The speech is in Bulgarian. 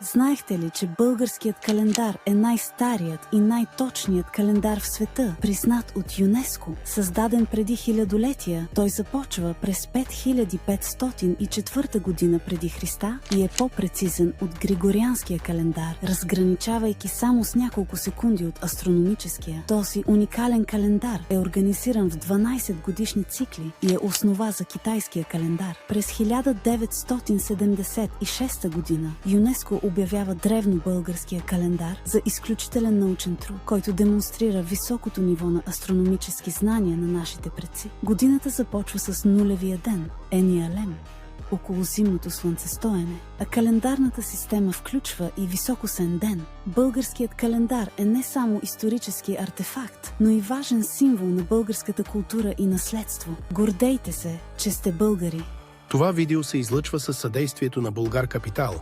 Знаехте ли, че българският календар е най-старият и най-точният календар в света, признат от ЮНЕСКО? Създаден преди хилядолетия, той започва през 5504 година преди Христа и е по-прецизен от григорианския календар, разграничавайки само с няколко секунди от астрономическия. Този уникален календар е организиран в 12 годишни цикли и е основа за китайския календар. През 1976 година ЮНЕСКО обявява древнобългарския календар за изключителен научен труд, който демонстрира високото ниво на астрономически знания на нашите предци. Годината започва с нулевия ден, Ениалем, около зимното слънцестоене, а календарната система включва и високосен ден. Българският календар е не само исторически артефакт, но и важен символ на българската култура и наследство. Гордейте се, че сте българи! Това видео се излъчва със съдействието на Булгар Капитал.